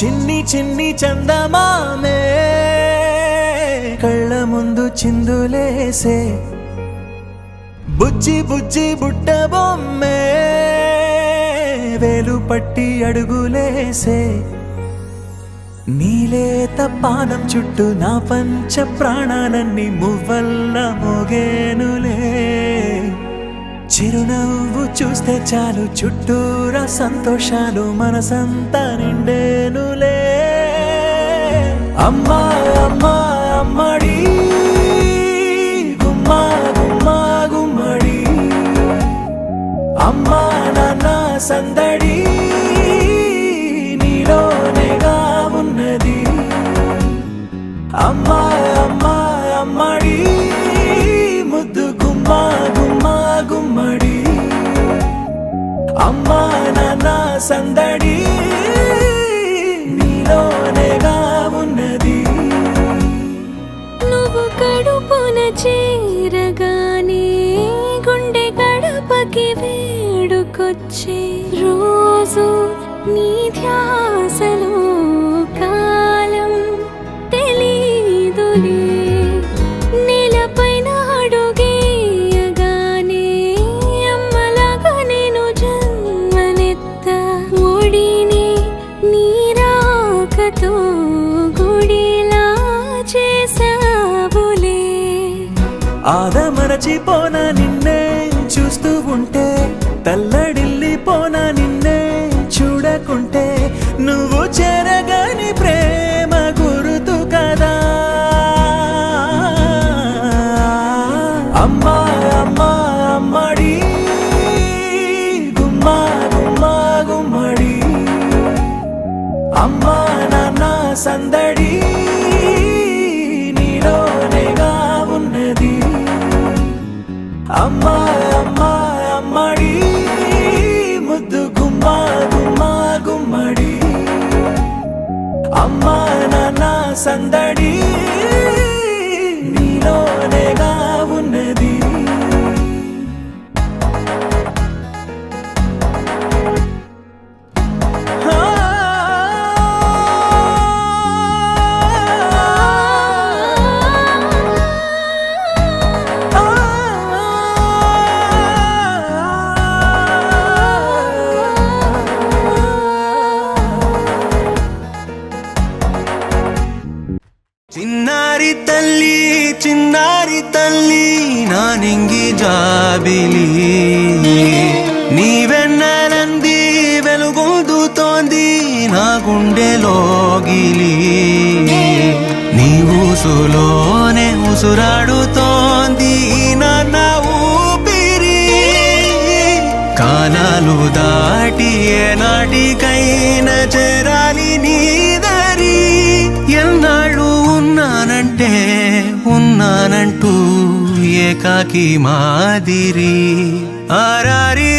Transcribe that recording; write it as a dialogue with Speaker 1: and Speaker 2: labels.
Speaker 1: చిన్ని చిన్ని చందమామే కళ్ళ ముందు చిందులేసే బుజ్జి బుజ్జి బుట్ట బొమ్మే వేలు పట్టి అడుగులేసే నీలేత పానం చుట్టూ నా పంచ ప్రాణాలన్నీ మువ్వల్ల మోగేనులే చిరునవ్వు చూస్తే చాలు చుట్టూరా సంతోషాలు మనసంతా నిండేనులే అమ్మా అమ్మా అమ్మడి గుమ్మా గుమ్మా గుమ్మడి అమ్మా నాన్న సందడి నీలోనేగా ఉన్నది అమ్మా అమ్మా అమ్మడి ముద్దు గుమ్మా గుమ్మా గుమ్మడి అమ్మా నాన్న సందడి నీలోనేగా ఉన్నది
Speaker 2: నువ్వు కడుపున చేరగానే గుండె గడపకి వేడుకొచ్చే రోజు నీ ధ్యాసలో కాలం తెలీదులే నేలపైన అడుగేయగానే అమ్మలాగా నేను జన్మనెత్త ఒడిని నీ రాకతో గుడిలా చేసావులే
Speaker 1: ఆదమరచిపోన నిన్నే చూస్తూ ఉంటే తల్లడిల్లిపోన నిన్నే చూడకుంటే నువ్వు చెరగని ప్రేమ గురుతు కదా అమ్మా అమ్మా అమ్మడి గుమ్మా గుమ్మా గుమ్మడి అమ్మా నాన్న సందడి నీలోనేగా ఉన్నది అమ్మా అమ్మా అమ్మడి ముద్దు గుమ్మా గుమ్మా గుమ్మడి అమ్మా నాన్న సందడి నీలోనేగా ఉన్నది
Speaker 3: చిన్నారి తల్లి నా నింగి జాబిలి నీవెన్నెలంది వెలుగొందుతోంది నా గుండెలోగిలి నీ ఊసులోనే ఉసురాడుతోంది నాన్న ఊపిరి కాలాలు దాటి ఏనాటికైనా చేరాలి నీ దరి ఎన్నాళ్ళు ఉన్నానంటూ ఏకాకి మాదిరి ఆరారి